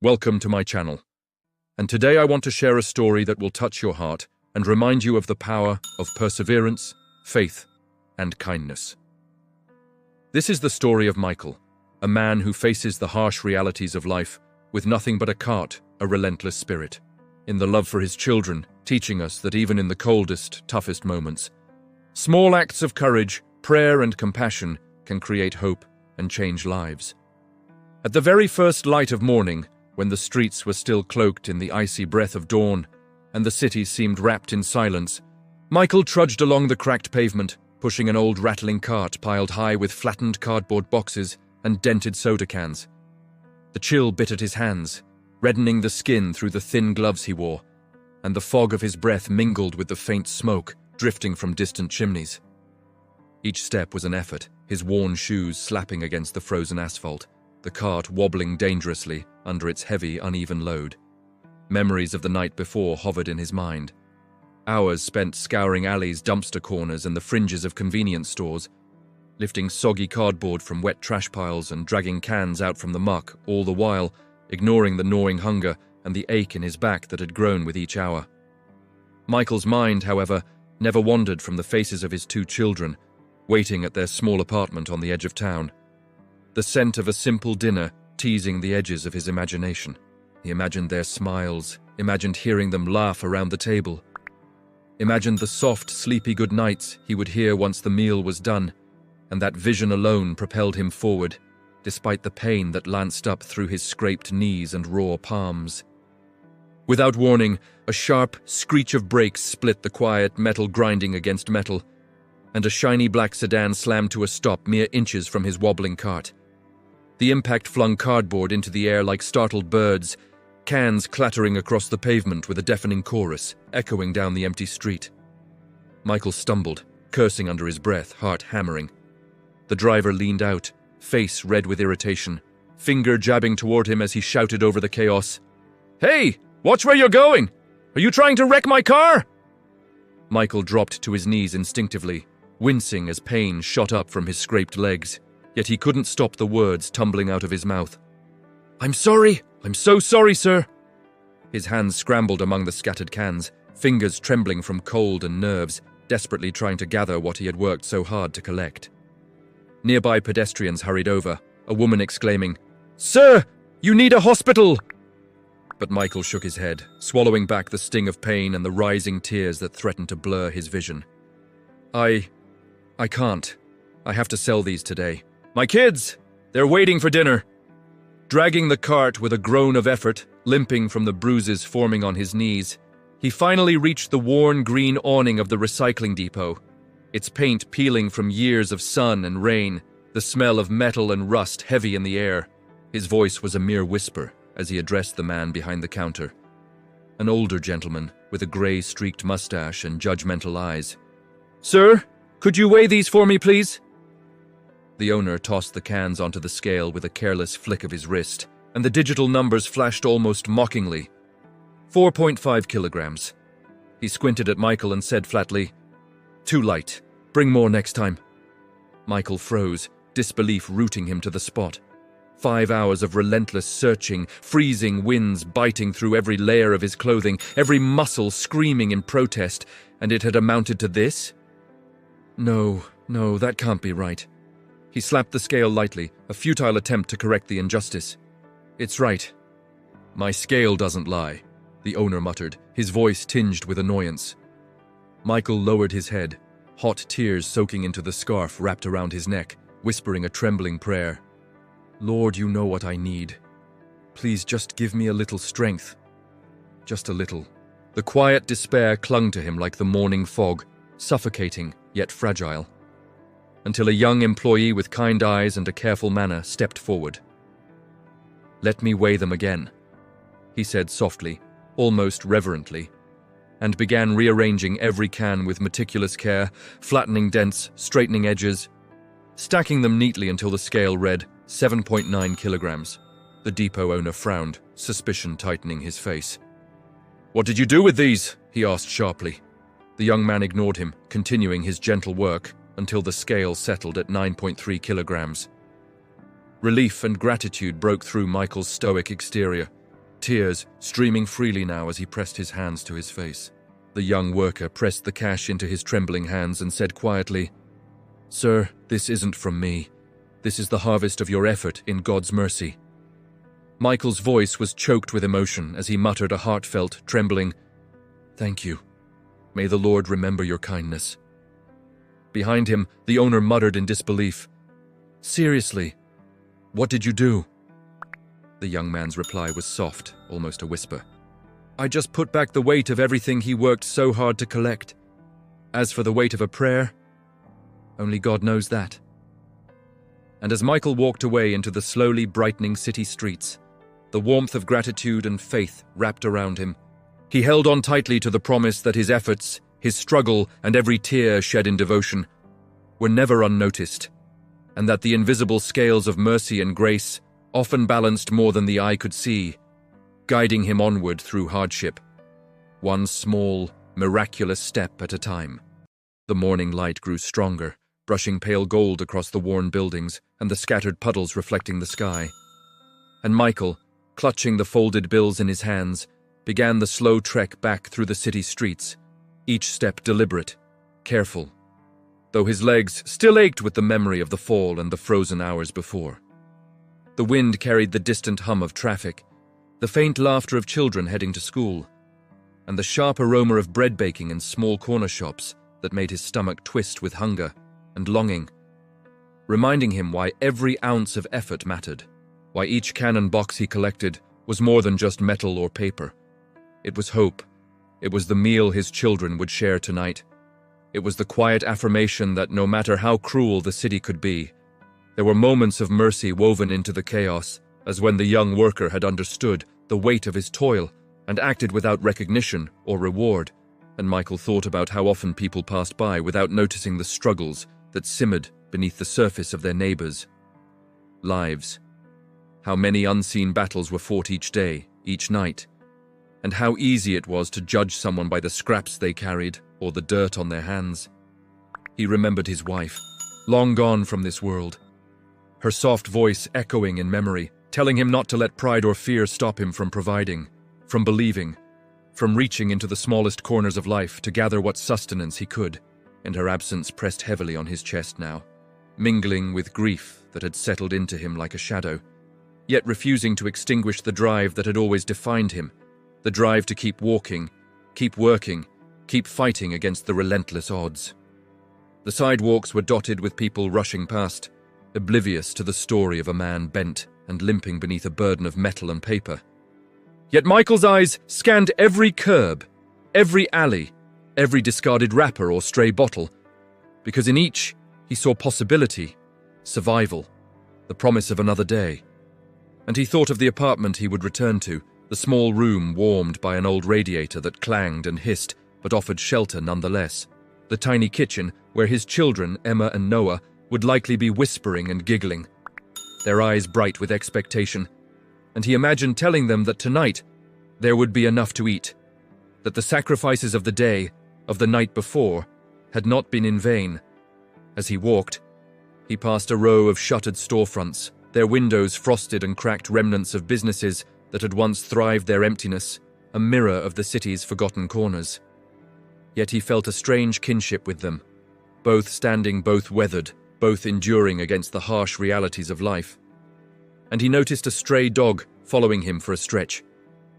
Welcome to my channel. And today I want to share a story that will touch your heart and remind you of the power of perseverance, faith, and kindness. This is the story of Michael, a man who faces the harsh realities of life with nothing but a relentless spirit, in the love for his children, teaching us that even in the coldest, toughest moments, small acts of courage, prayer, and compassion can create hope and change lives. At the very first light of morning, when the streets were still cloaked in the icy breath of dawn and the city seemed wrapped in silence, Michael trudged along the cracked pavement, pushing an old rattling cart piled high with flattened cardboard boxes and dented soda cans. The chill bit at his hands, reddening the skin through the thin gloves he wore, and the fog of his breath mingled with the faint smoke drifting from distant chimneys. Each step was an effort, his worn shoes slapping against the frozen asphalt, the cart wobbling dangerously under its heavy, uneven load. Memories of the night before hovered in his mind. Hours spent scouring alleys, dumpster corners, and the fringes of convenience stores, lifting soggy cardboard from wet trash piles and dragging cans out from the muck, all the while ignoring the gnawing hunger and the ache in his back that had grown with each hour. Michael's mind, however, never wandered from the faces of his two children, waiting at their small apartment on the edge of town. The scent of a simple dinner teasing the edges of his imagination. He imagined their smiles, imagined hearing them laugh around the table, imagined the soft, sleepy good nights he would hear once the meal was done, and that vision alone propelled him forward, despite the pain that lanced up through his scraped knees and raw palms. Without warning, a sharp screech of brakes split the quiet metal grinding against metal, and a shiny black sedan slammed to a stop mere inches from his wobbling cart. The impact flung cardboard into the air like startled birds, cans clattering across the pavement with a deafening chorus, echoing down the empty street. Michael stumbled, cursing under his breath, heart hammering. The driver leaned out, face red with irritation, finger jabbing toward him as he shouted over the chaos. "Hey, watch where you're going! Are you trying to wreck my car?" Michael dropped to his knees instinctively, wincing as pain shot up from his scraped legs, yet he couldn't stop the words tumbling out of his mouth. "I'm sorry! I'm so sorry, sir!" His hands scrambled among the scattered cans, fingers trembling from cold and nerves, desperately trying to gather what he had worked so hard to collect. Nearby pedestrians hurried over, a woman exclaiming, "Sir, you need a hospital!" But Michael shook his head, swallowing back the sting of pain and the rising tears that threatened to blur his vision. I can't. I have to sell these today. My kids! They're waiting for dinner!" Dragging the cart with a groan of effort, limping from the bruises forming on his knees, he finally reached the worn green awning of the recycling depot, its paint peeling from years of sun and rain, the smell of metal and rust heavy in the air. His voice was a mere whisper as he addressed the man behind the counter, an older gentleman with a grey-streaked mustache and judgmental eyes. "Sir, could you weigh these for me, please?" The owner tossed the cans onto the scale with a careless flick of his wrist, and the digital numbers flashed almost mockingly. 4.5 kilograms. He squinted at Michael and said flatly, "Too light. Bring more next time." Michael froze, disbelief rooting him to the spot. 5 hours of relentless searching, freezing winds biting through every layer of his clothing, every muscle screaming in protest, and it had amounted to this? No, that can't be right. He slapped the scale lightly, a futile attempt to correct the injustice. "It's right. My scale doesn't lie," the owner muttered, his voice tinged with annoyance. Michael lowered his head, hot tears soaking into the scarf wrapped around his neck, whispering a trembling prayer. "Lord, you know what I need. Please just give me a little strength. Just a little." The quiet despair clung to him like the morning fog, suffocating yet fragile, until a young employee with kind eyes and a careful manner stepped forward. "Let me weigh them again," he said softly, almost reverently, and began rearranging every can with meticulous care, flattening dents, straightening edges, stacking them neatly until the scale read 7.9 kilograms. The depot owner frowned, suspicion tightening his face. "What did you do with these?" he asked sharply. The young man ignored him, continuing his gentle work until the scale settled at 9.3 kilograms. Relief and gratitude broke through Michael's stoic exterior. tears streaming freely now as he pressed his hands to his face. The young worker pressed the cash into his trembling hands and said quietly, "Sir, this isn't from me. This is the harvest of your effort in God's mercy." Michael's voice was choked with emotion as he muttered a heartfelt, trembling, "Thank you. May the Lord remember your kindness." Behind him, the owner muttered in disbelief, "Seriously, what did you do?" The young man's reply was soft, almost a whisper. "I just put back the weight of everything he worked so hard to collect. As for the weight of a prayer, only God knows that." And as Michael walked away into the slowly brightening city streets, the warmth of gratitude and faith wrapped around him. He held on tightly to the promise that his efforts, his struggle, and every tear shed in devotion were never unnoticed, and that the invisible scales of mercy and grace often balanced more than the eye could see, guiding him onward through hardship, one small, miraculous step at a time. The morning light grew stronger, brushing pale gold across the worn buildings and the scattered puddles reflecting the sky. And Michael, clutching the folded bills in his hands, began the slow trek back through the city streets, each step deliberate, careful, though his legs still ached with the memory of the fall and the frozen hours before. The wind carried the distant hum of traffic, the faint laughter of children heading to school, and the sharp aroma of bread baking in small corner shops that made his stomach twist with hunger and longing, reminding him why every ounce of effort mattered, why each cannon box he collected was more than just metal or paper. It was hope. It was the meal his children would share tonight. It was the quiet affirmation that no matter how cruel the city could be, there were moments of mercy woven into the chaos, as when the young worker had understood the weight of his toil and acted without recognition or reward, and Michael thought about how often people passed by without noticing the struggles that simmered beneath the surface of their neighbors' lives. How many unseen battles were fought each day, each night, and how easy it was to judge someone by the scraps they carried or the dirt on their hands. He remembered his wife, long gone from this world, her soft voice echoing in memory, telling him not to let pride or fear stop him from providing, from believing, from reaching into the smallest corners of life to gather what sustenance he could, and her absence pressed heavily on his chest now, mingling with grief that had settled into him like a shadow, yet refusing to extinguish the drive that had always defined him, the drive to keep walking, keep working, keep fighting against the relentless odds. The sidewalks were dotted with people rushing past, oblivious to the story of a man bent and limping beneath a burden of metal and paper. Yet Michael's eyes scanned every curb, every alley, every discarded wrapper or stray bottle, because in each he saw possibility, survival, the promise of another day. And he thought of the apartment he would return to, the small room warmed by an old radiator that clanged and hissed but offered shelter nonetheless, the tiny kitchen where his children, Emma and Noah, would likely be whispering and giggling, their eyes bright with expectation, and he imagined telling them that tonight there would be enough to eat, that the sacrifices of the day, of the night before, had not been in vain. As he walked, he passed a row of shuttered storefronts, their windows frosted and cracked remnants of businesses that had once thrived their emptiness, a mirror of the city's forgotten corners. Yet he felt a strange kinship with them, both standing, both weathered, both enduring against the harsh realities of life. And he noticed a stray dog following him for a stretch,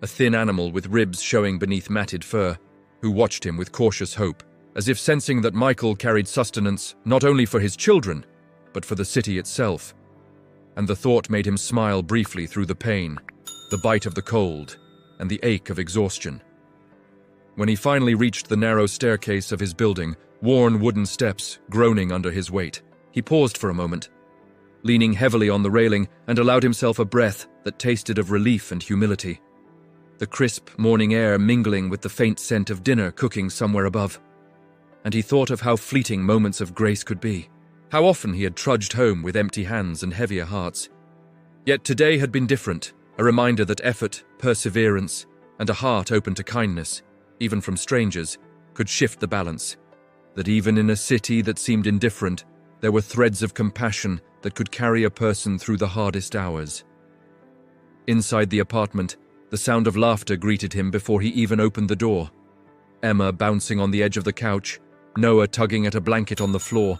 a thin animal with ribs showing beneath matted fur, who watched him with cautious hope, as if sensing that Michael carried sustenance not only for his children, but for the city itself. And the thought made him smile briefly through the pain, the bite of the cold, and the ache of exhaustion. When he finally reached the narrow staircase of his building, worn wooden steps groaning under his weight, he paused for a moment, leaning heavily on the railing, and allowed himself a breath that tasted of relief and humility, the crisp morning air mingling with the faint scent of dinner cooking somewhere above. And he thought of how fleeting moments of grace could be, how often he had trudged home with empty hands and heavier hearts. Yet today had been different, a reminder that effort, perseverance, and a heart open to kindness, even from strangers, could shift the balance, that even in a city that seemed indifferent, there were threads of compassion that could carry a person through the hardest hours. Inside the apartment, The sound of laughter greeted him before he even opened the door. Emma bouncing on the edge of the couch, Noah tugging at a blanket on the floor,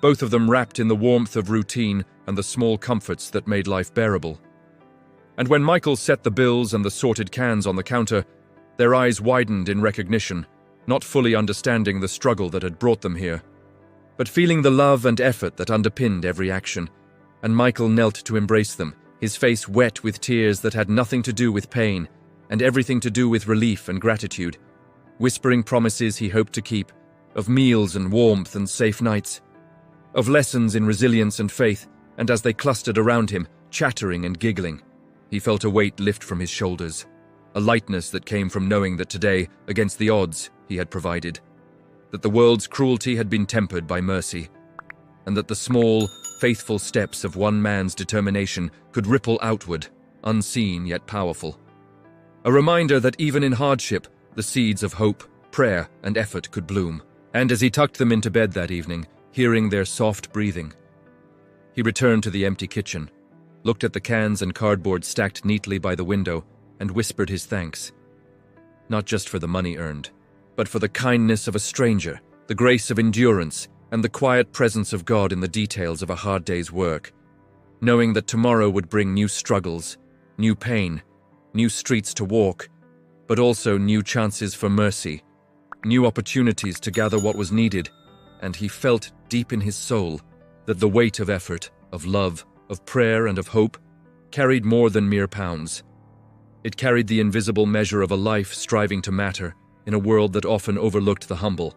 both of them wrapped in the warmth of routine and the small comforts that made life bearable. And when Michael set the bills and the sorted cans on the counter, their eyes widened in recognition, not fully understanding the struggle that had brought them here, but feeling the love and effort that underpinned every action. And Michael knelt to embrace them, his face wet with tears that had nothing to do with pain and everything to do with relief and gratitude, whispering promises he hoped to keep, of meals and warmth and safe nights, of lessons in resilience and faith. And as they clustered around him, chattering and giggling, he felt a weight lift from his shoulders, a lightness that came from knowing that today, against the odds, he had provided, that the world's cruelty had been tempered by mercy, and that the small, faithful steps of one man's determination could ripple outward, unseen yet powerful. A reminder that even in hardship, the seeds of hope, prayer, and effort could bloom. And as he tucked them into bed that evening, hearing their soft breathing, he returned to the empty kitchen, looked at the cans and cardboard stacked neatly by the window, and whispered his thanks. Not just for the money earned, but for the kindness of a stranger, the grace of endurance, and the quiet presence of God in the details of a hard day's work, knowing that tomorrow would bring new struggles, new pain, new streets to walk, but also new chances for mercy, new opportunities to gather what was needed. And he felt deep in his soul that the weight of effort, of love, of prayer, and of hope carried more than mere pounds. It carried the invisible measure of a life striving to matter in a world that often overlooked the humble.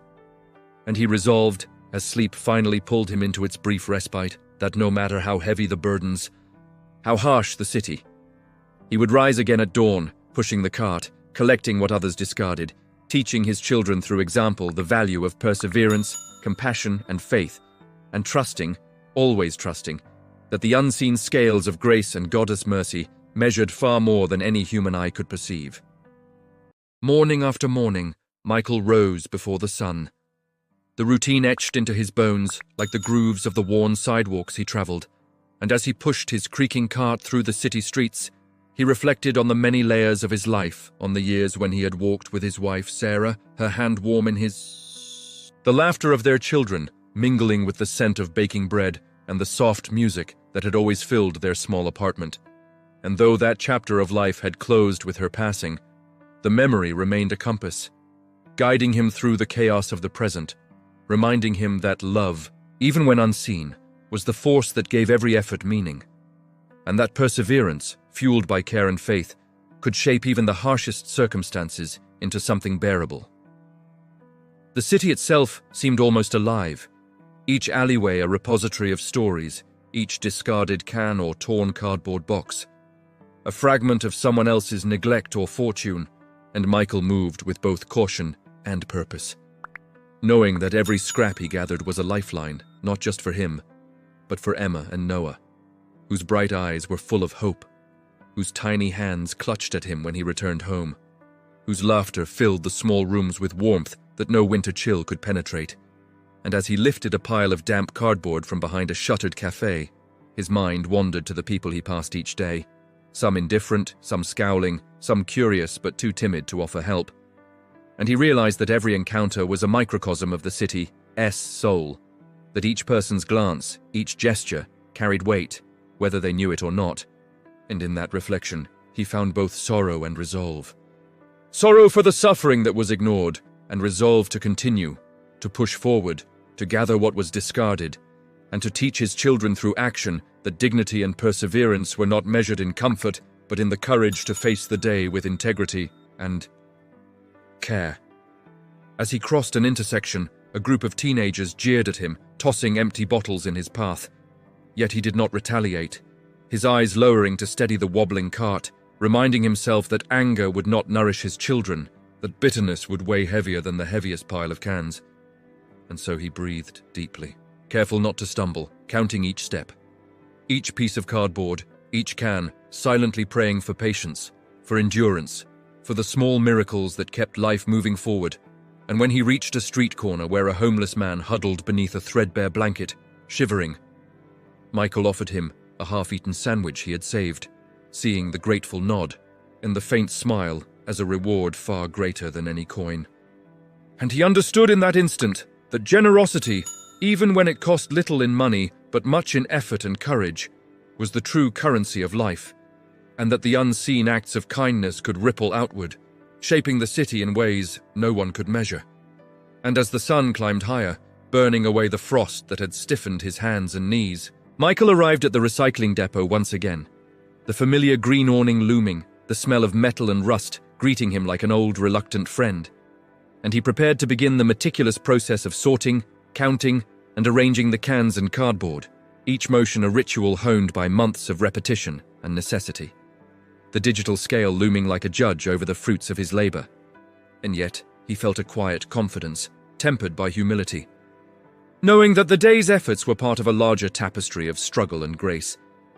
And he resolved, as sleep finally pulled him into its brief respite, that no matter how heavy the burdens, how harsh the city, he would rise again at dawn, pushing the cart, collecting what others discarded, teaching his children through example the value of perseverance, compassion, and faith, and trusting, always trusting, that the unseen scales of grace and goddess mercy measured far more than any human eye could perceive. Morning after morning, Michael rose before the sun. The routine etched into his bones like the grooves of the worn sidewalks he traveled, and as he pushed his creaking cart through the city streets, he reflected on the many layers of his life, on the years when he had walked with his wife Sarah, her hand warm in his... the laughter of their children, mingling with the scent of baking bread and the soft music that had always filled their small apartment. And though that chapter of life had closed with her passing, the memory remained a compass, guiding him through the chaos of the present, reminding him that love, even when unseen, was the force that gave every effort meaning, and that perseverance, fueled by care and faith, could shape even the harshest circumstances into something bearable. The city itself seemed almost alive, each alleyway a repository of stories, each discarded can or torn cardboard box, a fragment of someone else's neglect or fortune, and Michael moved with both caution and purpose, knowing that every scrap he gathered was a lifeline, not just for him, but for Emma and Noah, whose bright eyes were full of hope, whose tiny hands clutched at him when he returned home, whose laughter filled the small rooms with warmth that no winter chill could penetrate. And as he lifted a pile of damp cardboard from behind a shuttered cafe, his mind wandered to the people he passed each day, some indifferent, some scowling, some curious but too timid to offer help. And he realized that every encounter was a microcosm of the city's soul, that each person's glance, each gesture, carried weight, whether they knew it or not. And in that reflection, he found both sorrow and resolve. Sorrow for the suffering that was ignored, and resolve to continue, to push forward, to gather what was discarded, and to teach his children through action that dignity and perseverance were not measured in comfort, but in the courage to face the day with integrity and care. As he crossed an intersection, a group of teenagers jeered at him, tossing empty bottles in his path. Yet he did not retaliate, his eyes lowering to steady the wobbling cart, reminding himself that anger would not nourish his children, that bitterness would weigh heavier than the heaviest pile of cans. And so he breathed deeply, careful not to stumble, counting each step, each piece of cardboard, each can, silently praying for patience, for endurance, for the small miracles that kept life moving forward. And when he reached a street corner where a homeless man huddled beneath a threadbare blanket, shivering, Michael offered him a half-eaten sandwich he had saved, seeing the grateful nod, and the faint smile as a reward far greater than any coin. And he understood in that instant that generosity, even when it cost little in money but much in effort and courage, was the true currency of life, and that the unseen acts of kindness could ripple outward, shaping the city in ways no one could measure. And as the sun climbed higher, burning away the frost that had stiffened his hands and knees, Michael arrived at the recycling depot once again, the familiar green awning looming, the smell of metal and rust greeting him like an old, reluctant friend. And he prepared to begin the meticulous process of sorting, counting, and arranging the cans and cardboard, each motion a ritual honed by months of repetition and necessity. The digital scale looming like a judge over the fruits of his labor. And yet, he felt a quiet confidence, tempered by humility, knowing that the day's efforts were part of a larger tapestry of struggle and grace,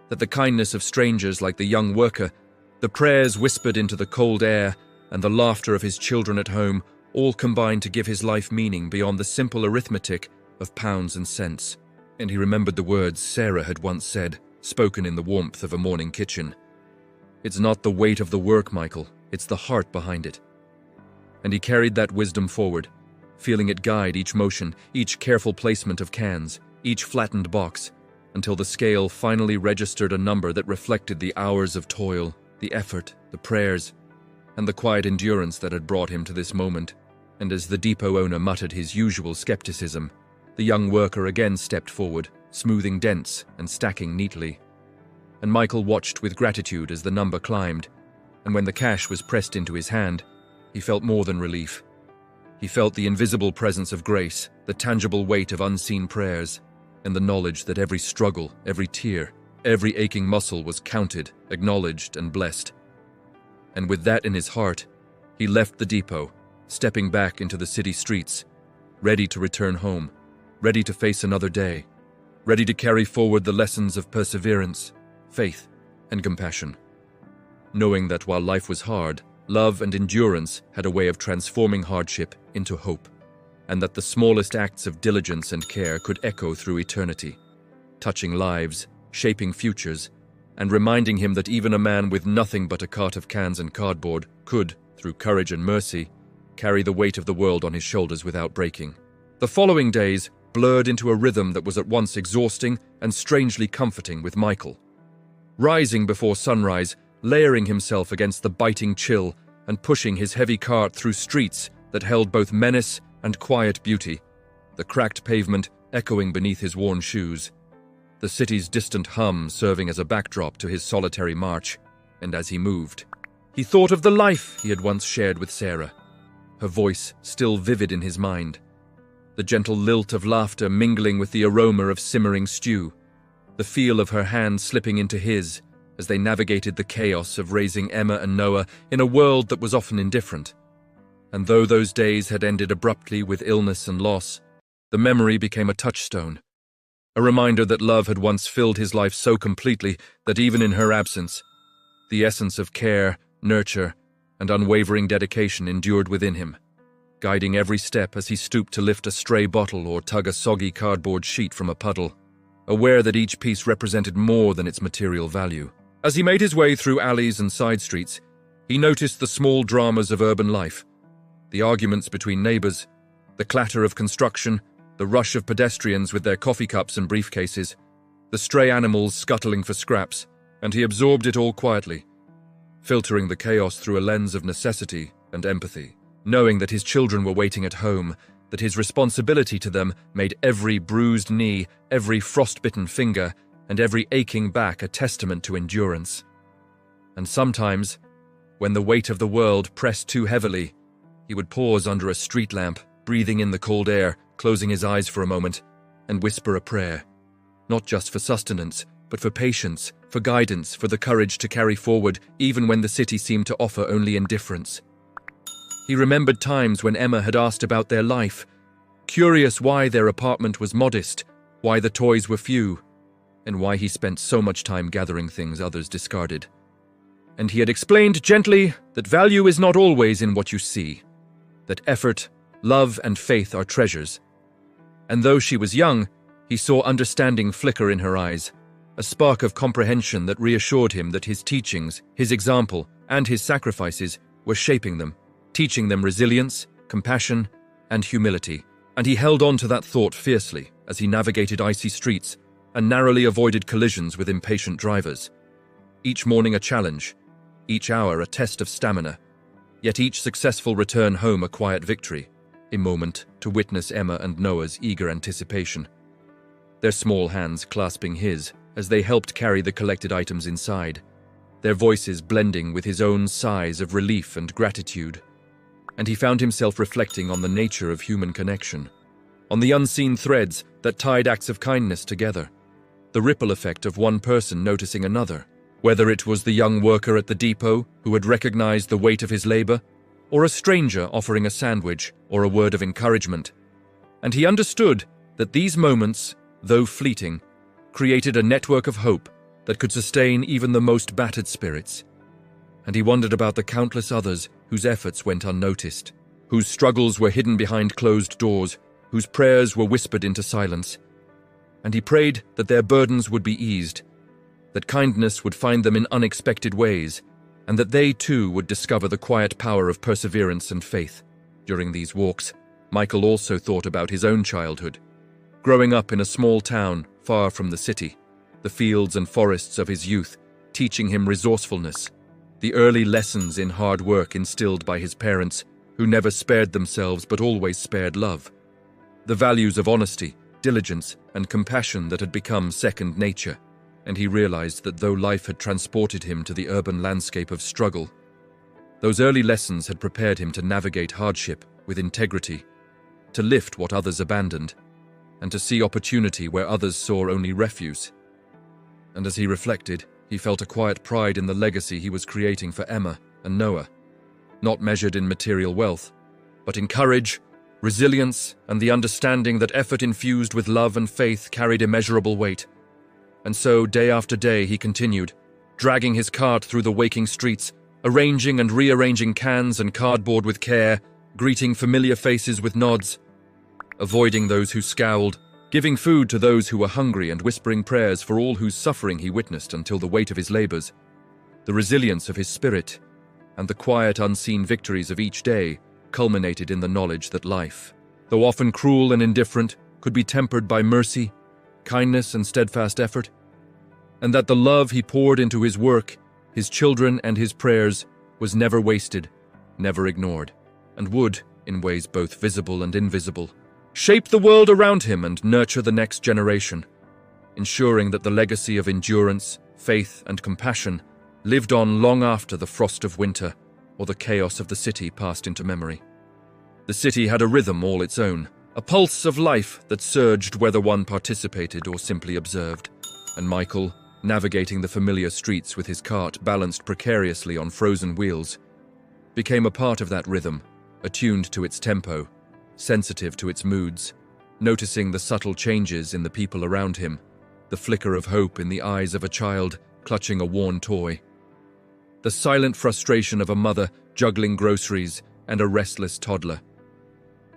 that the kindness of strangers like the young worker, the prayers whispered into the cold air, and the laughter of his children at home all combined to give his life meaning beyond the simple arithmetic of pounds and cents. And he remembered the words Sarah had once said, spoken in the warmth of a morning kitchen. "It's not the weight of the work, Michael, it's the heart behind it." And he carried that wisdom forward, feeling it guide each motion, each careful placement of cans, each flattened box, until the scale finally registered a number that reflected the hours of toil, the effort, the prayers, and the quiet endurance that had brought him to this moment. And as the depot owner muttered his usual skepticism, the young worker again stepped forward, smoothing dents and stacking neatly. And Michael watched with gratitude as the number climbed, and when the cash was pressed into his hand, he felt more than relief. He felt the invisible presence of grace, the tangible weight of unseen prayers, and the knowledge that every struggle, every tear, every aching muscle was counted, acknowledged, and blessed. And with that in his heart, he left the depot, stepping back into the city streets, ready to return home, ready to face another day, ready to carry forward the lessons of perseverance, faith, and compassion, knowing that while life was hard, love and endurance had a way of transforming hardship into hope, and that the smallest acts of diligence and care could echo through eternity, touching lives, shaping futures, and reminding him that even a man with nothing but a cart of cans and cardboard could, through courage and mercy, carry the weight of the world on his shoulders without breaking. The following days blurred into a rhythm that was at once exhausting and strangely comforting with Michael. Rising before sunrise, layering himself against the biting chill and pushing his heavy cart through streets that held both menace and quiet beauty, the cracked pavement echoing beneath his worn shoes, the city's distant hum serving as a backdrop to his solitary march. And as he moved, he thought of the life he had once shared with Sarah, her voice still vivid in his mind, the gentle lilt of laughter mingling with the aroma of simmering stew, the feel of her hand slipping into his as they navigated the chaos of raising Emma and Noah in a world that was often indifferent. And though those days had ended abruptly with illness and loss, the memory became a touchstone, a reminder that love had once filled his life so completely that even in her absence, the essence of care, nurture, and unwavering dedication endured within him, guiding every step as he stooped to lift a stray bottle or tug a soggy cardboard sheet from a puddle, aware that each piece represented more than its material value. As he made his way through alleys and side streets, he noticed the small dramas of urban life, the arguments between neighbors, the clatter of construction, the rush of pedestrians with their coffee cups and briefcases, the stray animals scuttling for scraps, and he absorbed it all quietly, filtering the chaos through a lens of necessity and empathy, knowing that his children were waiting at home, that his responsibility to them made every bruised knee, every frostbitten finger, and every aching back a testament to endurance. And sometimes, when the weight of the world pressed too heavily, he would pause under a street lamp, breathing in the cold air, closing his eyes for a moment, and whisper a prayer, not just for sustenance, but for patience, for guidance, for the courage to carry forward even when the city seemed to offer only indifference. He remembered times when Emma had asked about their life, curious why their apartment was modest, why the toys were few, and why he spent so much time gathering things others discarded. And he had explained gently that value is not always in what you see, that effort, love, and faith are treasures. And though she was young, he saw understanding flicker in her eyes, a spark of comprehension that reassured him that his teachings, his example, and his sacrifices were shaping them, teaching them resilience, compassion, and humility. And he held on to that thought fiercely as he navigated icy streets and narrowly avoided collisions with impatient drivers. Each morning a challenge, each hour a test of stamina, yet each successful return home a quiet victory, a moment to witness Emma and Noah's eager anticipation. Their small hands clasping his as they helped carry the collected items inside, their voices blending with his own sighs of relief and gratitude. And he found himself reflecting on the nature of human connection, on the unseen threads that tied acts of kindness together, the ripple effect of one person noticing another, whether it was the young worker at the depot who had recognized the weight of his labor, or a stranger offering a sandwich or a word of encouragement. And he understood that these moments, though fleeting, created a network of hope that could sustain even the most battered spirits. And he wondered about the countless others whose efforts went unnoticed, whose struggles were hidden behind closed doors, whose prayers were whispered into silence. And he prayed that their burdens would be eased, that kindness would find them in unexpected ways, and that they too would discover the quiet power of perseverance and faith. During these walks, Michael also thought about his own childhood. Growing up in a small town far from the city, the fields and forests of his youth teaching him resourcefulness, the early lessons in hard work instilled by his parents, who never spared themselves but always spared love, the values of honesty, diligence, and compassion that had become second nature. And he realized that though life had transported him to the urban landscape of struggle, those early lessons had prepared him to navigate hardship with integrity, to lift what others abandoned, and to see opportunity where others saw only refuse. And as he reflected, he felt a quiet pride in the legacy he was creating for Emma and Noah, not measured in material wealth, but in courage, resilience, and the understanding that effort infused with love and faith carried immeasurable weight. And so, day after day, he continued, dragging his cart through the waking streets, arranging and rearranging cans and cardboard with care, greeting familiar faces with nods, avoiding those who scowled, giving food to those who were hungry and whispering prayers for all whose suffering he witnessed until the weight of his labors, the resilience of his spirit, and the quiet unseen victories of each day culminated in the knowledge that life, though often cruel and indifferent, could be tempered by mercy, kindness, and steadfast effort, and that the love he poured into his work, his children, and his prayers was never wasted, never ignored, and would, in ways both visible and invisible, shape the world around him and nurture the next generation, ensuring that the legacy of endurance, faith, and compassion lived on long after the frost of winter or the chaos of the city passed into memory. The city had a rhythm all its own, a pulse of life that surged whether one participated or simply observed, and Michael, navigating the familiar streets with his cart balanced precariously on frozen wheels, became a part of that rhythm, attuned to its tempo, sensitive to its moods, noticing the subtle changes in the people around him, the flicker of hope in the eyes of a child clutching a worn toy, the silent frustration of a mother juggling groceries and a restless toddler,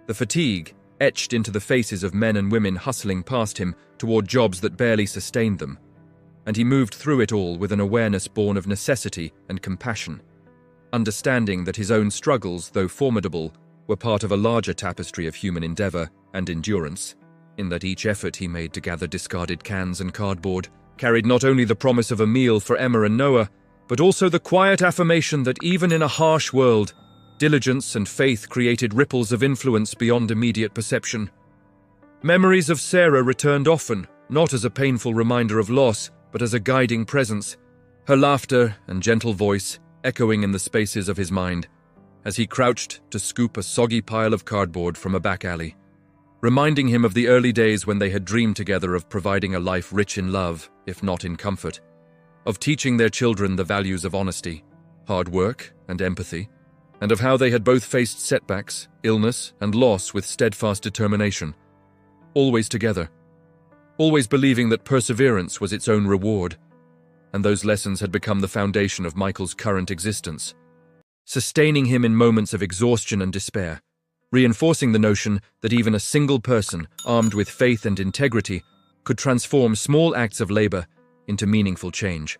the fatigue etched into the faces of men and women hustling past him toward jobs that barely sustained them, and he moved through it all with an awareness born of necessity and compassion, understanding that his own struggles, though formidable, were part of a larger tapestry of human endeavor and endurance, in that each effort he made to gather discarded cans and cardboard carried not only the promise of a meal for Emma and Noah, but also the quiet affirmation that even in a harsh world, diligence and faith created ripples of influence beyond immediate perception. Memories of Sarah returned often, not as a painful reminder of loss, but as a guiding presence, her laughter and gentle voice echoing in the spaces of his mind, as he crouched to scoop a soggy pile of cardboard from a back alley, reminding him of the early days when they had dreamed together of providing a life rich in love, if not in comfort, of teaching their children the values of honesty, hard work, and empathy, and of how they had both faced setbacks, illness, and loss with steadfast determination, always together, always believing that perseverance was its own reward, and those lessons had become the foundation of Michael's current existence, sustaining him in moments of exhaustion and despair, reinforcing the notion that even a single person, armed with faith and integrity, could transform small acts of labor into meaningful change.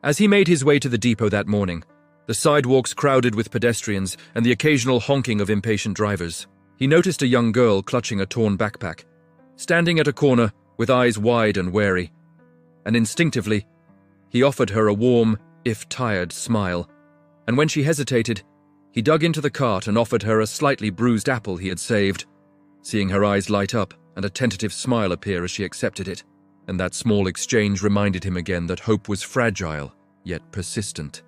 As he made his way to the depot that morning, the sidewalks crowded with pedestrians and the occasional honking of impatient drivers, he noticed a young girl clutching a torn backpack, standing at a corner with eyes wide and wary, and instinctively, he offered her a warm, if tired, smile, and when she hesitated, he dug into the cart and offered her a slightly bruised apple he had saved, seeing her eyes light up and a tentative smile appear as she accepted it, and that small exchange reminded him again that hope was fragile, yet persistent.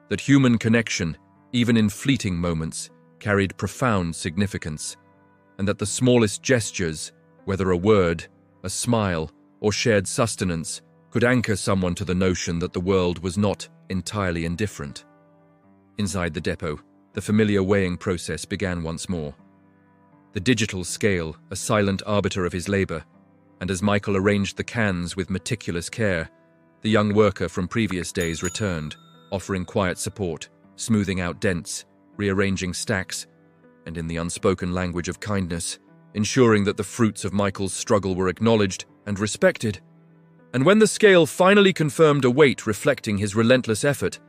That human connection, even in fleeting moments, carried profound significance, and that the smallest gestures, whether a word, a smile, or shared sustenance, could anchor someone to the notion that the world was not entirely indifferent. Inside the depot, the familiar weighing process began once more. The digital scale, a silent arbiter of his labor, and as Michael arranged the cans with meticulous care, the young worker from previous days returned, offering quiet support, smoothing out dents, rearranging stacks, and in the unspoken language of kindness, ensuring that the fruits of Michael's struggle were acknowledged and respected. And when the scale finally confirmed a weight reflecting his relentless effort,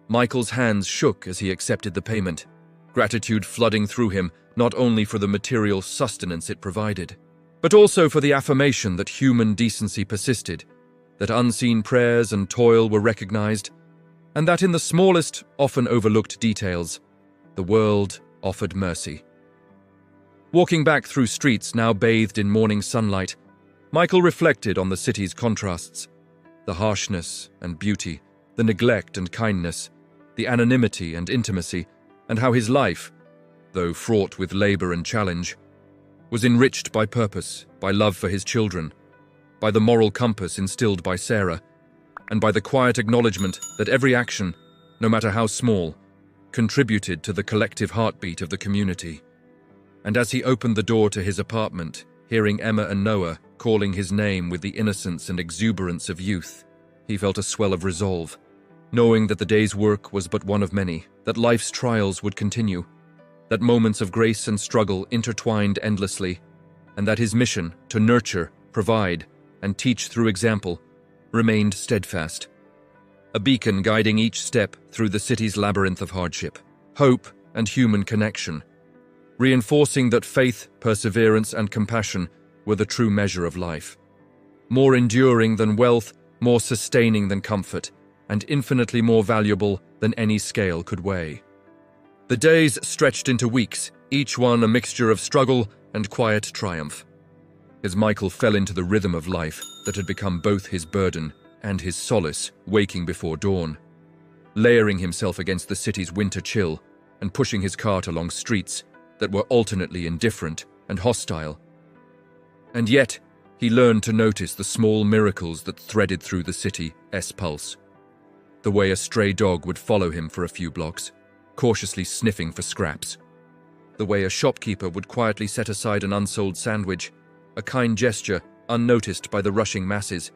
Michael's hands shook as he accepted the payment, gratitude flooding through him not only for the material sustenance it provided, but also for the affirmation that human decency persisted, that unseen prayers and toil were recognized, and that in the smallest, often overlooked details, the world offered mercy. Walking back through streets now bathed in morning sunlight, Michael reflected on the city's contrasts, the harshness and beauty, the neglect and kindness, the anonymity and intimacy, and how his life, though fraught with labor and challenge, was enriched by purpose, by love for his children, by the moral compass instilled by Sarah, and by the quiet acknowledgement that every action, no matter how small, contributed to the collective heartbeat of the community. And as he opened the door to his apartment, hearing Emma and Noah calling his name with the innocence and exuberance of youth, he felt a swell of resolve, knowing that the day's work was but one of many, that life's trials would continue, that moments of grace and struggle intertwined endlessly, and that his mission to nurture, provide, and teach through example remained steadfast, a beacon guiding each step through the city's labyrinth of hardship, hope, and human connection, reinforcing that faith, perseverance, and compassion were the true measure of life, more enduring than wealth, more sustaining than comfort, and infinitely more valuable than any scale could weigh. The days stretched into weeks, each one a mixture of struggle and quiet triumph, as Michael fell into the rhythm of life that had become both his burden and his solace, waking before dawn, layering himself against the city's winter chill and pushing his cart along streets that were alternately indifferent and hostile. And yet, he learned to notice the small miracles that threaded through the city's pulse. The way a stray dog would follow him for a few blocks, cautiously sniffing for scraps. The way a shopkeeper would quietly set aside an unsold sandwich, a kind gesture unnoticed by the rushing masses,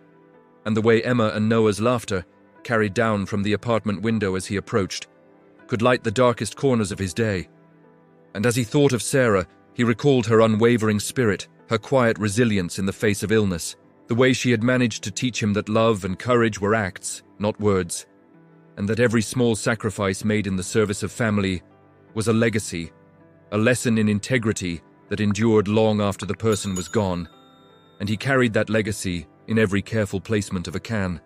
and the way Emma and Noah's laughter, carried down from the apartment window as he approached, could light the darkest corners of his day. And as he thought of Sarah, he recalled her unwavering spirit, her quiet resilience in the face of illness, the way she had managed to teach him that love and courage were acts, not words, and that every small sacrifice made in the service of family was a legacy, a lesson in integrity that endured long after the person was gone, and he carried that legacy in every careful placement of a can,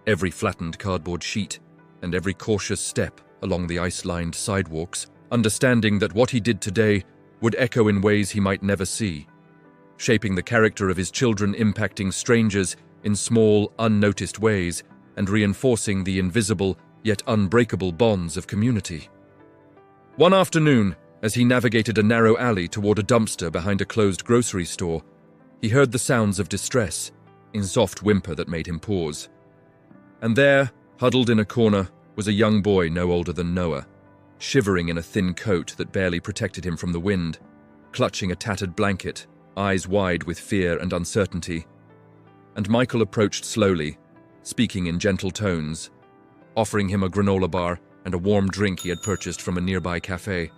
every flattened cardboard sheet, and every cautious step along the ice-lined sidewalks, understanding that what he did today would echo in ways he might never see, shaping the character of his children, impacting strangers in small, unnoticed ways, and reinforcing the invisible yet unbreakable bonds of community. One afternoon, as he navigated a narrow alley toward a dumpster behind a closed grocery store, he heard the sounds of distress, in soft whimper that made him pause. And there, huddled in a corner, was a young boy no older than Noah, shivering in a thin coat that barely protected him from the wind, clutching a tattered blanket, eyes wide with fear and uncertainty. And Michael approached slowly, speaking in gentle tones, offering him a granola bar and a warm drink he had purchased from a nearby cafe.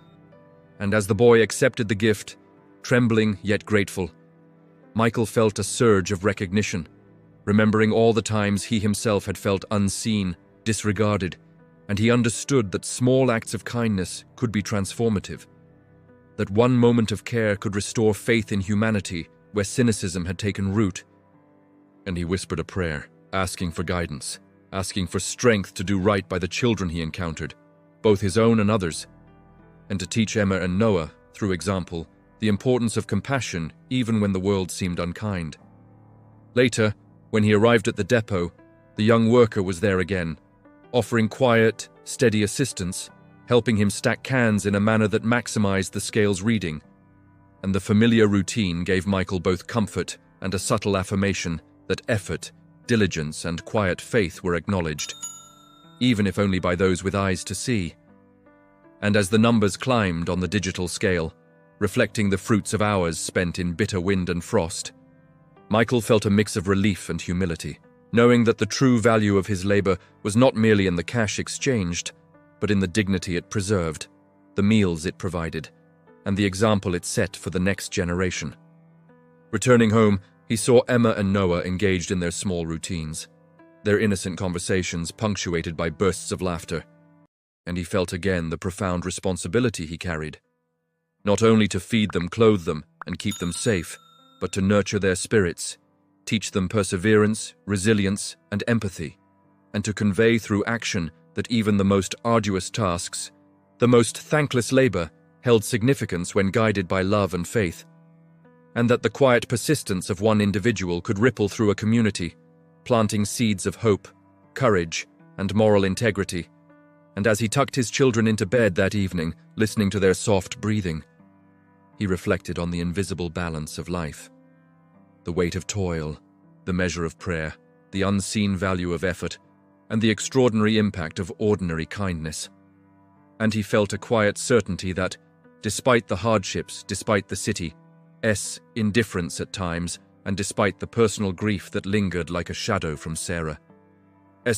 And as the boy accepted the gift, trembling yet grateful, Michael felt a surge of recognition, remembering all the times he himself had felt unseen, disregarded, and he understood that small acts of kindness could be transformative, that one moment of care could restore faith in humanity where cynicism had taken root. And he whispered a prayer, asking for guidance, asking for strength to do right by the children he encountered, both his own and others, and to teach Emma and Noah, through example, the importance of compassion even when the world seemed unkind. Later, when he arrived at the depot, the young worker was there again, offering quiet, steady assistance, helping him stack cans in a manner that maximized the scale's reading. And the familiar routine gave Michael both comfort and a subtle affirmation that effort, diligence, and quiet faith were acknowledged, even if only by those with eyes to see. And as the numbers climbed on the digital scale, reflecting the fruits of hours spent in bitter wind and frost, Michael felt a mix of relief and humility, knowing that the true value of his labor was not merely in the cash exchanged, but in the dignity it preserved, the meals it provided, and the example it set for the next generation. Returning home, he saw Emma and Noah engaged in their small routines, their innocent conversations punctuated by bursts of laughter, and he felt again the profound responsibility he carried, not only to feed them, clothe them, and keep them safe, but to nurture their spirits, teach them perseverance, resilience, and empathy, and to convey through action that even the most arduous tasks, the most thankless labor, held significance when guided by love and faith, and that the quiet persistence of one individual could ripple through a community, planting seeds of hope, courage, and moral integrity. And as he tucked his children into bed that evening, listening to their soft breathing, he reflected on the invisible balance of life, the weight of toil, the measure of prayer, the unseen value of effort, and the extraordinary impact of ordinary kindness. And he felt a quiet certainty that, despite the hardships, despite the city's indifference at times, and despite the personal grief that lingered like a shadow from Sarah's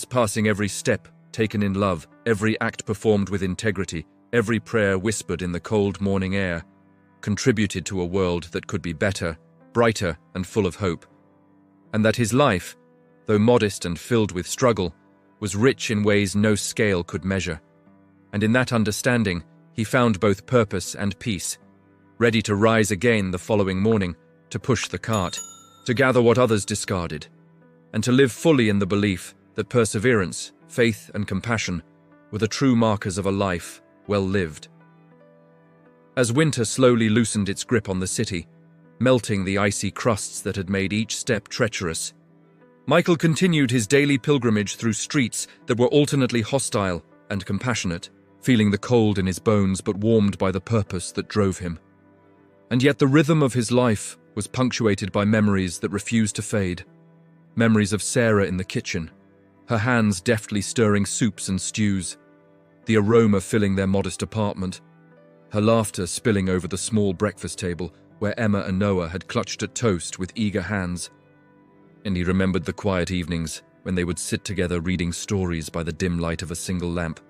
passing, every step taken in love, every act performed with integrity, every prayer whispered in the cold morning air, contributed to a world that could be better, brighter, and full of hope. And that his life, though modest and filled with struggle, was rich in ways no scale could measure. And in that understanding, he found both purpose and peace, ready to rise again the following morning, to push the cart, to gather what others discarded, and to live fully in the belief that perseverance, faith, and compassion were the true markers of a life well lived. As winter slowly loosened its grip on the city, melting the icy crusts that had made each step treacherous, Michael continued his daily pilgrimage through streets that were alternately hostile and compassionate, feeling the cold in his bones but warmed by the purpose that drove him. And yet the rhythm of his life was punctuated by memories that refused to fade, memories of Sarah in the kitchen, her hands deftly stirring soups and stews, the aroma filling their modest apartment, her laughter spilling over the small breakfast table where Emma and Noah had clutched at toast with eager hands. And he remembered the quiet evenings when they would sit together reading stories by the dim light of a single lamp,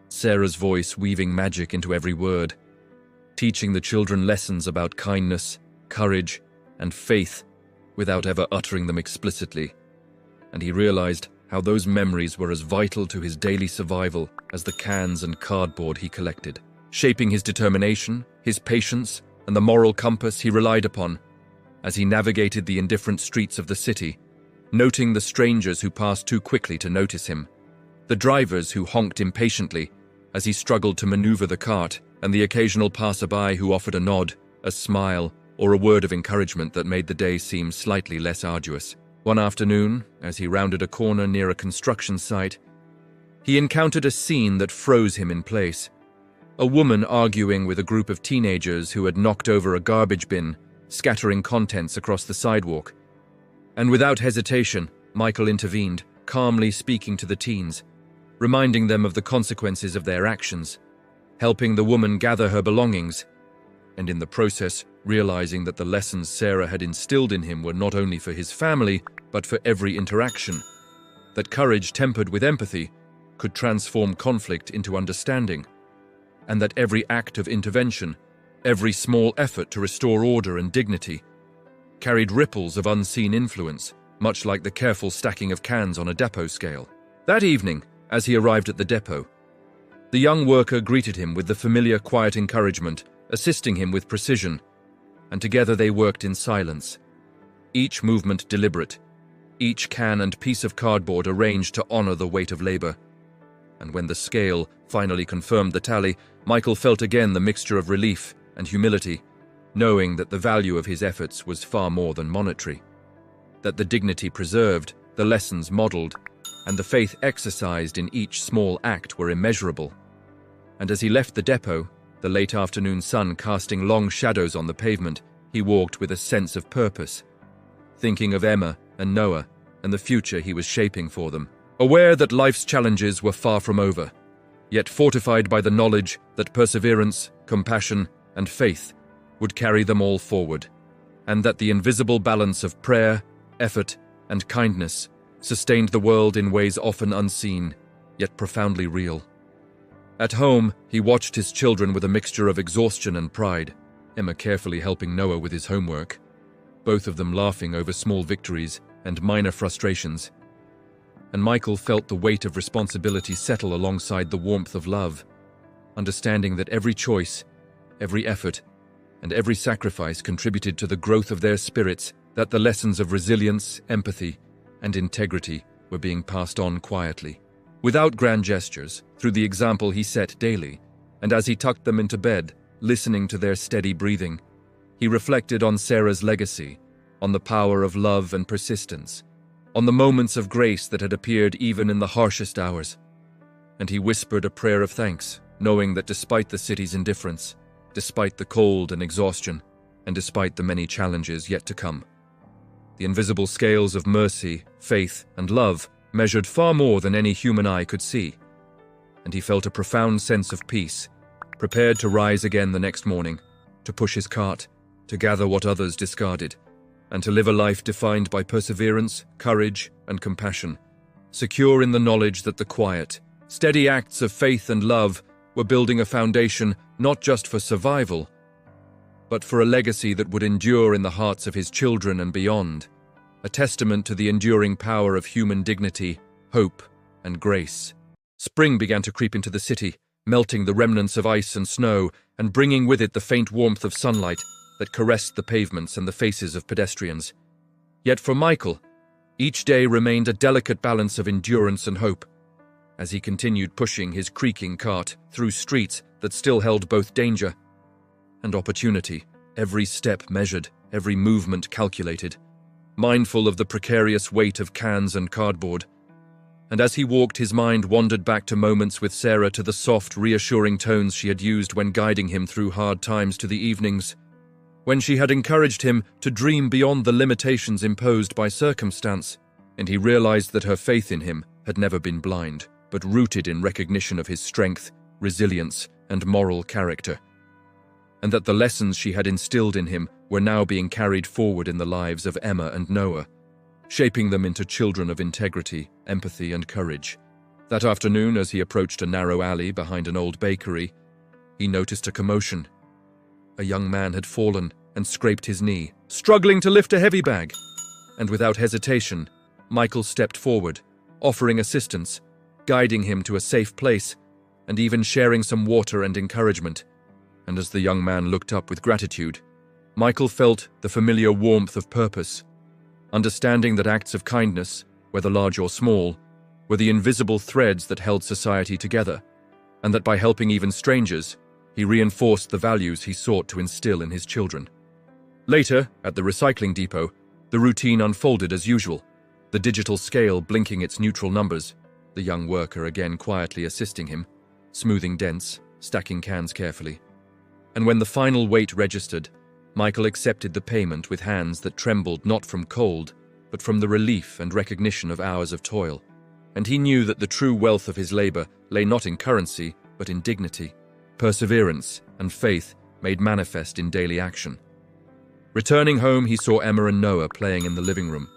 Sarah's voice weaving magic into every word, teaching the children lessons about kindness, courage, and faith without ever uttering them explicitly. And he realized how those memories were as vital to his daily survival as the cans and cardboard he collected, shaping his determination, his patience, and the moral compass he relied upon as he navigated the indifferent streets of the city, noting the strangers who passed too quickly to notice him, the drivers who honked impatiently as he struggled to maneuver the cart, and the occasional passerby who offered a nod, a smile, or a word of encouragement that made the day seem slightly less arduous. One afternoon, as he rounded a corner near a construction site, he encountered a scene that froze him in place. A woman arguing with a group of teenagers who had knocked over a garbage bin, scattering contents across the sidewalk. And without hesitation, Michael intervened, calmly speaking to the teens, reminding them of the consequences of their actions, helping the woman gather her belongings, and in the process realizing that the lessons Sarah had instilled in him were not only for his family, but for every interaction, that courage tempered with empathy could transform conflict into understanding, and that every act of intervention, every small effort to restore order and dignity, carried ripples of unseen influence, much like the careful stacking of cans on a depot scale. That evening, as he arrived at the depot, the young worker greeted him with the familiar quiet encouragement, assisting him with precision, and together they worked in silence, each movement deliberate, each can and piece of cardboard arranged to honor the weight of labor. And when the scale finally confirmed the tally, Michael felt again the mixture of relief and humility, knowing that the value of his efforts was far more than monetary, that the dignity preserved, the lessons modeled, and the faith exercised in each small act were immeasurable. And as he left the depot, the late afternoon sun casting long shadows on the pavement, he walked with a sense of purpose, thinking of Emma and Noah and the future he was shaping for them, aware that life's challenges were far from over, yet fortified by the knowledge that perseverance, compassion, and faith would carry them all forward, and that the invisible balance of prayer, effort, and kindness sustained the world in ways often unseen, yet profoundly real. At home, he watched his children with a mixture of exhaustion and pride, Emma carefully helping Noah with his homework, both of them laughing over small victories and minor frustrations. And Michael felt the weight of responsibility settle alongside the warmth of love, understanding that every choice, every effort, and every sacrifice contributed to the growth of their spirits, that the lessons of resilience, empathy, and integrity were being passed on quietly, without grand gestures, through the example he set daily. And as he tucked them into bed, listening to their steady breathing, he reflected on Sarah's legacy, on the power of love and persistence, on the moments of grace that had appeared even in the harshest hours. And he whispered a prayer of thanks, knowing that despite the city's indifference, despite the cold and exhaustion, and despite the many challenges yet to come, the invisible scales of mercy, faith, and love measured far more than any human eye could see. And he felt a profound sense of peace, prepared to rise again the next morning, to push his cart, to gather what others discarded, and to live a life defined by perseverance, courage, and compassion, secure in the knowledge that the quiet, steady acts of faith and love were building a foundation not just for survival, but for a legacy that would endure in the hearts of his children and beyond, a testament to the enduring power of human dignity, hope, and grace. Spring began to creep into the city, melting the remnants of ice and snow and bringing with it the faint warmth of sunlight that caressed the pavements and the faces of pedestrians. Yet for Michael, each day remained a delicate balance of endurance and hope, as he continued pushing his creaking cart through streets that still held both danger and opportunity, every step measured, every movement calculated, mindful of the precarious weight of cans and cardboard. And as he walked, his mind wandered back to moments with Sarah, to the soft, reassuring tones she had used when guiding him through hard times, to the evenings when she had encouraged him to dream beyond the limitations imposed by circumstance. And he realized that her faith in him had never been blind, but rooted in recognition of his strength, resilience, and moral character, and that the lessons she had instilled in him were now being carried forward in the lives of Emma and Noah, shaping them into children of integrity, empathy, and courage. That afternoon, as he approached a narrow alley behind an old bakery, he noticed a commotion. A young man had fallen and scraped his knee, struggling to lift a heavy bag. And without hesitation, Michael stepped forward, offering assistance, guiding him to a safe place, and even sharing some water and encouragement. And as the young man looked up with gratitude, Michael felt the familiar warmth of purpose, understanding that acts of kindness, whether large or small, were the invisible threads that held society together, and that by helping even strangers, he reinforced the values he sought to instill in his children. Later, at the recycling depot, the routine unfolded as usual, the digital scale blinking its neutral numbers, the young worker again quietly assisting him, smoothing dents, stacking cans carefully. And when the final weight registered, Michael accepted the payment with hands that trembled not from cold, but from the relief and recognition of hours of toil. And he knew that the true wealth of his labor lay not in currency, but in dignity, perseverance, and faith made manifest in daily action. Returning home, he saw Emma and Noah playing in the living room,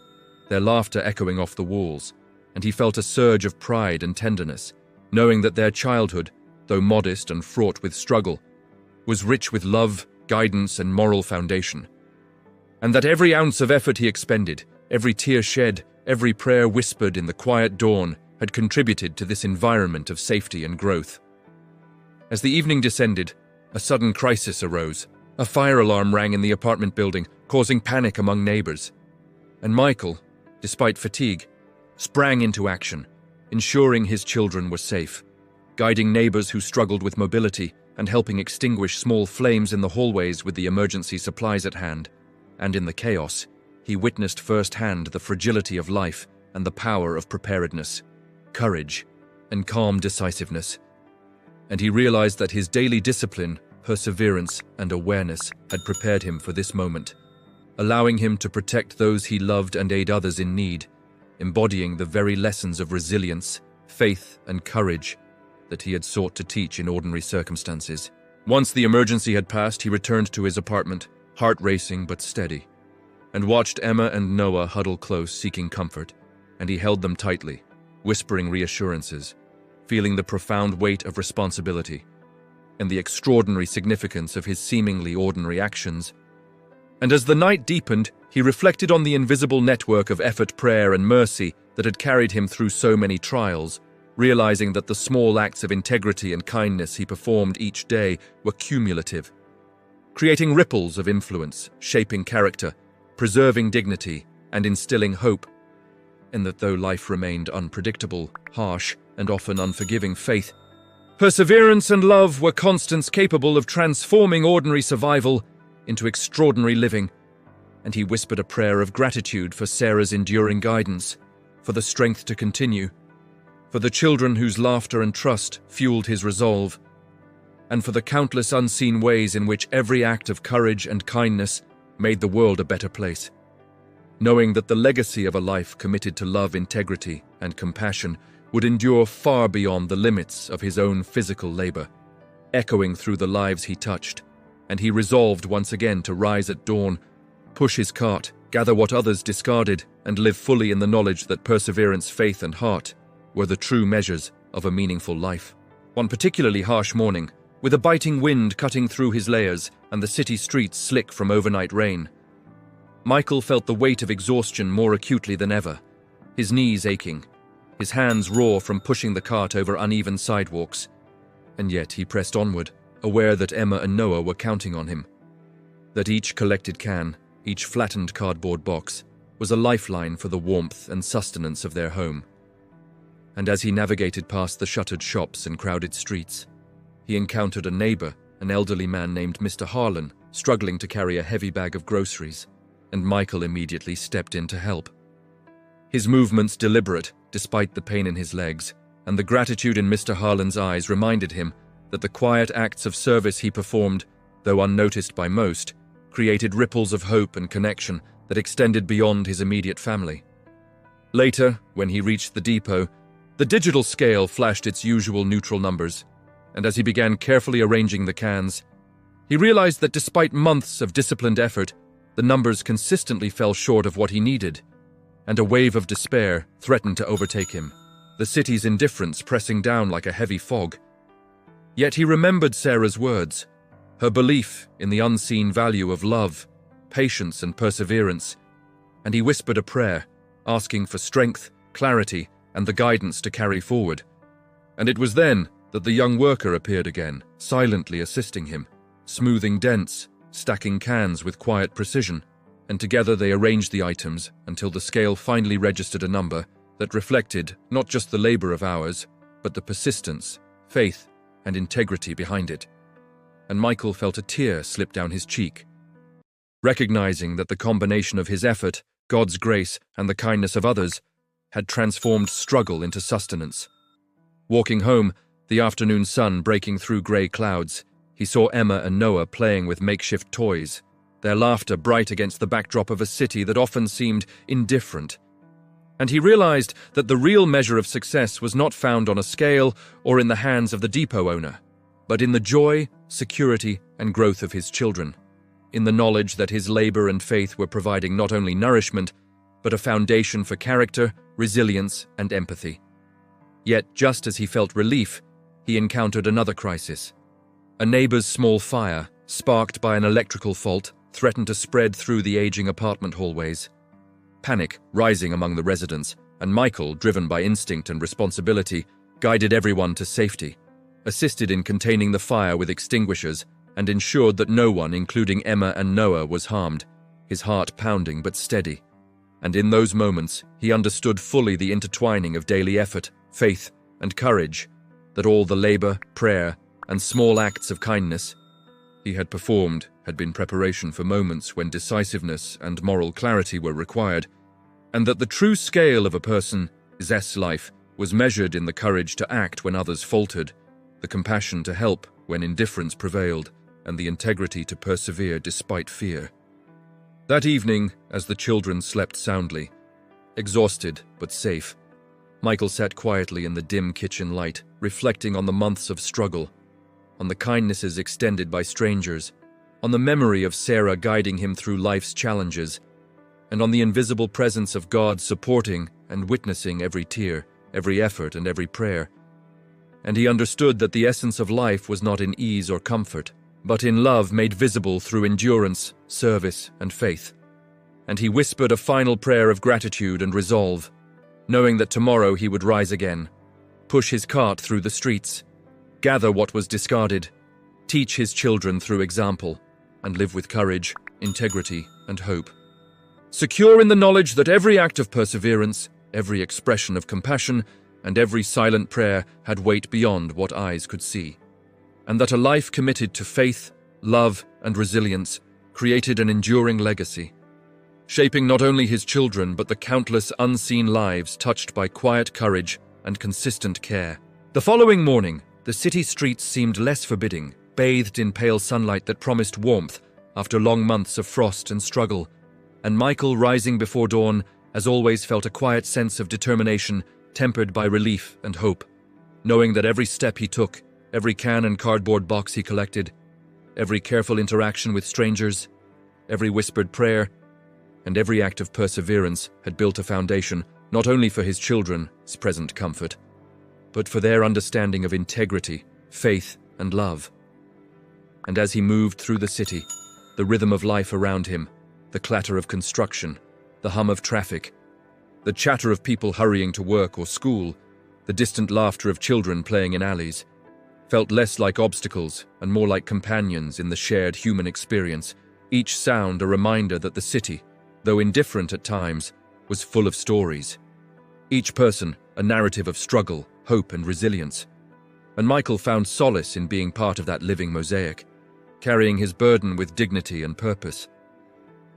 their laughter echoing off the walls, and he felt a surge of pride and tenderness, knowing that their childhood, though modest and fraught with struggle, was rich with love, guidance, and moral foundation, and that every ounce of effort he expended, Every tear shed, every prayer whispered in the quiet dawn had contributed to this environment of safety and growth. As the evening descended, a sudden crisis arose. A fire alarm rang in the apartment building, causing panic among neighbors. And Michael, despite fatigue, sprang into action, ensuring his children were safe, guiding neighbors who struggled with mobility and helping extinguish small flames in the hallways with the emergency supplies at hand. And in the chaos, he witnessed firsthand the fragility of life and the power of preparedness, courage, and calm decisiveness. And he realized that his daily discipline, perseverance, and awareness had prepared him for this moment, allowing him to protect those he loved and aid others in need, embodying the very lessons of resilience, faith, and courage that he had sought to teach in ordinary circumstances. Once the emergency had passed, he returned to his apartment, heart racing but steady, and watched Emma and Noah huddle close, seeking comfort, and he held them tightly, whispering reassurances, feeling the profound weight of responsibility and the extraordinary significance of his seemingly ordinary actions. And as the night deepened, he reflected on the invisible network of effort, prayer, and mercy that had carried him through so many trials, realizing that the small acts of integrity and kindness he performed each day were cumulative, creating ripples of influence, shaping character, preserving dignity, and instilling hope, and that though life remained unpredictable, harsh, and often unforgiving, faith, perseverance, and love were constants capable of transforming ordinary survival into extraordinary living. And he whispered a prayer of gratitude for Sarah's enduring guidance, for the strength to continue, for the children whose laughter and trust fueled his resolve, and for the countless unseen ways in which every act of courage and kindness made the world a better place. Knowing that the legacy of a life committed to love, integrity, and compassion would endure far beyond the limits of his own physical labor, echoing through the lives he touched, and he resolved once again to rise at dawn, push his cart, gather what others discarded, and live fully in the knowledge that perseverance, faith, and heart were the true measures of a meaningful life. One particularly harsh morning, with a biting wind cutting through his layers and the city streets slick from overnight rain, Michael felt the weight of exhaustion more acutely than ever, his knees aching, his hands raw from pushing the cart over uneven sidewalks. And yet he pressed onward, aware that Emma and Noah were counting on him, that each collected can, each flattened cardboard box, was a lifeline for the warmth and sustenance of their home. And as he navigated past the shuttered shops and crowded streets, he encountered a neighbor, an elderly man named Mr. Harlan, struggling to carry a heavy bag of groceries, and Michael immediately stepped in to help. His movements deliberate, despite the pain in his legs, and the gratitude in Mr. Harlan's eyes reminded him that the quiet acts of service he performed, though unnoticed by most, created ripples of hope and connection that extended beyond his immediate family. Later, when he reached the depot, the digital scale flashed its usual neutral numbers, and as he began carefully arranging the cans, he realized that despite months of disciplined effort, the numbers consistently fell short of what he needed, and a wave of despair threatened to overtake him, the city's indifference pressing down like a heavy fog. Yet he remembered Sarah's words, her belief in the unseen value of love, patience, and perseverance, and he whispered a prayer, asking for strength, clarity, and the guidance to carry forward. And it was then that the young worker appeared again, silently assisting him, smoothing dents, stacking cans with quiet precision, and together they arranged the items until the scale finally registered a number that reflected not just the labor of hours, but the persistence, faith, and integrity behind it. And Michael felt a tear slip down his cheek, recognizing that the combination of his effort, God's grace, and the kindness of others had transformed struggle into sustenance. Walking home, the afternoon sun breaking through gray clouds, he saw Emma and Noah playing with makeshift toys, their laughter bright against the backdrop of a city that often seemed indifferent. And he realized that the real measure of success was not found on a scale or in the hands of the depot owner, but in the joy, security, and growth of his children, in the knowledge that his labor and faith were providing not only nourishment, but a foundation for character, resilience, and empathy. Yet, just as he felt relief, he encountered another crisis. A neighbor's small fire, sparked by an electrical fault, threatened to spread through the aging apartment hallways. panic rising among the residents, and Michael, driven by instinct and responsibility, guided everyone to safety, assisted in containing the fire with extinguishers, and ensured that no one, including Emma and Noah, was harmed, his heart pounding but steady. And in those moments, he understood fully the intertwining of daily effort, faith, and courage, that all the labor, prayer, and small acts of kindness he had performed had been preparation for moments when decisiveness and moral clarity were required, and that the true scale of a person's life was measured in the courage to act when others faltered, the compassion to help when indifference prevailed, and the integrity to persevere despite fear. That evening, as the children slept soundly, exhausted but safe, Michael sat quietly in the dim kitchen light, reflecting on the months of struggle, on the kindnesses extended by strangers, on the memory of Sarah guiding him through life's challenges, and on the invisible presence of God supporting and witnessing every tear, every effort, and every prayer. And he understood that the essence of life was not in ease or comfort, but in love made visible through endurance, service, and faith. And he whispered a final prayer of gratitude and resolve, knowing that tomorrow he would rise again, push his cart through the streets, gather what was discarded, teach his children through example, and live with courage, integrity, and hope. Secure in the knowledge that every act of perseverance, every expression of compassion, and every silent prayer had weight beyond what eyes could see, and that a life committed to faith, love, and resilience created an enduring legacy, shaping not only his children but the countless unseen lives touched by quiet courage and consistent care. The following morning, the city streets seemed less forbidding, bathed in pale sunlight that promised warmth after long months of frost and struggle, and Michael, rising before dawn, as always felt a quiet sense of determination tempered by relief and hope, knowing that every step he took, every can and cardboard box he collected, every careful interaction with strangers, every whispered prayer, and every act of perseverance had built a foundation not only for his children's present comfort, but for their understanding of integrity, faith, and love. And as he moved through the city, the rhythm of life around him, the clatter of construction, the hum of traffic, the chatter of people hurrying to work or school, the distant laughter of children playing in alleys, felt less like obstacles and more like companions in the shared human experience, each sound a reminder that the city, though indifferent at times, was full of stories. Each person a narrative of struggle, hope, and resilience. And Michael found solace in being part of that living mosaic, carrying his burden with dignity and purpose.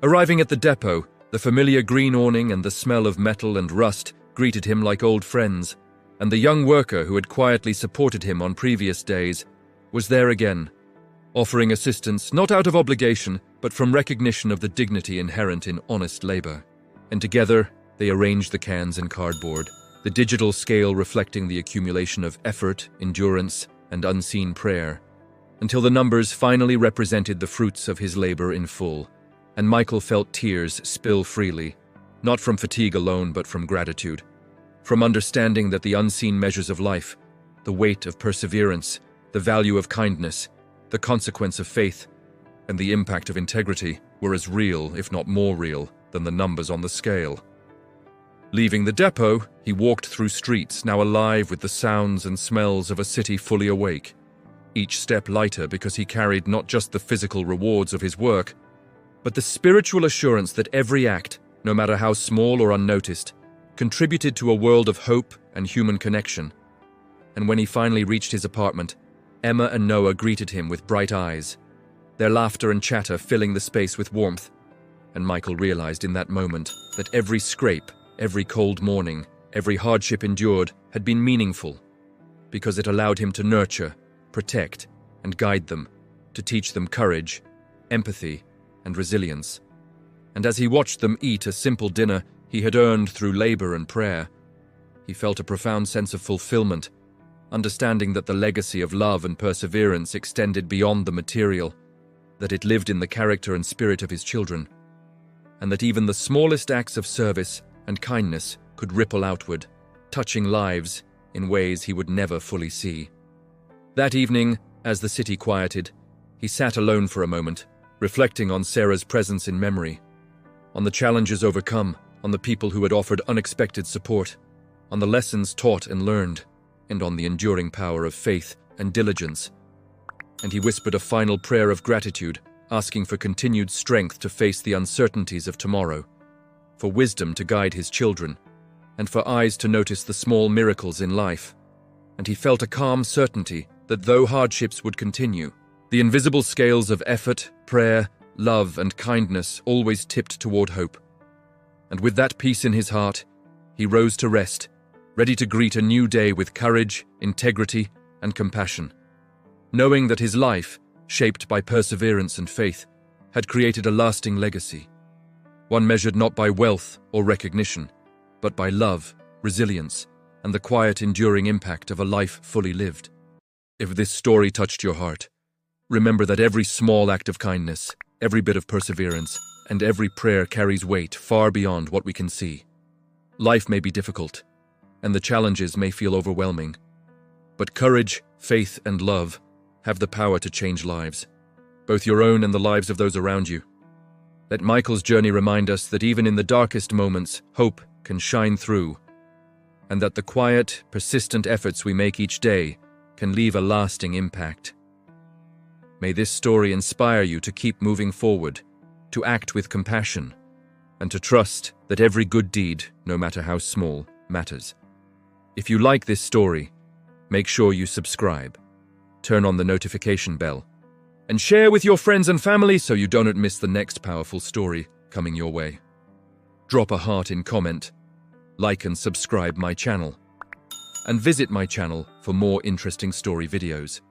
Arriving at the depot, the familiar green awning and the smell of metal and rust greeted him like old friends, and the young worker who had quietly supported him on previous days was there again, offering assistance not out of obligation but from recognition of the dignity inherent in honest labor. And together, they arranged the cans and cardboard, the digital scale reflecting the accumulation of effort, endurance, and unseen prayer, until the numbers finally represented the fruits of his labor in full, and Michael felt tears spill freely, not from fatigue alone but from gratitude, from understanding that the unseen measures of life, the weight of perseverance, the value of kindness, the consequence of faith, and the impact of integrity were as real, if not more real, than the numbers on the scale. Leaving the depot, he walked through streets now alive with the sounds and smells of a city fully awake, each step lighter because he carried not just the physical rewards of his work, but the spiritual assurance that every act, no matter how small or unnoticed, contributed to a world of hope and human connection. And when he finally reached his apartment, Emma and Noah greeted him with bright eyes, their laughter and chatter filling the space with warmth. And Michael realized in that moment that every scrape, every cold morning, every hardship endured had been meaningful, because it allowed him to nurture, protect, and guide them, to teach them courage, empathy, and resilience. And as he watched them eat a simple dinner he had earned through labor and prayer, he felt a profound sense of fulfillment, understanding that the legacy of love and perseverance extended beyond the material, that it lived in the character and spirit of his children, and that even the smallest acts of service and kindness could ripple outward, touching lives in ways he would never fully see. That evening, as the city quieted, he sat alone for a moment, reflecting on Sarah's presence in memory, on the challenges overcome, on the people who had offered unexpected support, on the lessons taught and learned, and on the enduring power of faith and diligence. And he whispered a final prayer of gratitude, asking for continued strength to face the uncertainties of tomorrow, for wisdom to guide his children, and for eyes to notice the small miracles in life. And he felt a calm certainty that though hardships would continue, the invisible scales of effort, prayer, love, and kindness always tipped toward hope. And with that peace in his heart, he rose to rest, ready to greet a new day with courage, integrity, and compassion, knowing that his life, shaped by perseverance and faith, had created a lasting legacy, one measured not by wealth or recognition, but by love, resilience, and the quiet, enduring impact of a life fully lived. If this story touched your heart, remember that every small act of kindness, every bit of perseverance, and every prayer carries weight far beyond what we can see. Life may be difficult, and the challenges may feel overwhelming, but courage, faith, and love have the power to change lives, both your own and the lives of those around you. Let Michael's journey remind us that even in the darkest moments, hope can shine through, and that the quiet, persistent efforts we make each day can leave a lasting impact. May this story inspire you to keep moving forward, to act with compassion, and to trust that every good deed, no matter how small, matters. If you like this story, make sure you subscribe, turn on the notification bell, and share with your friends and family so you don't miss the next powerful story coming your way. Drop a heart in comment, like and subscribe my channel, and visit my channel for more interesting story videos.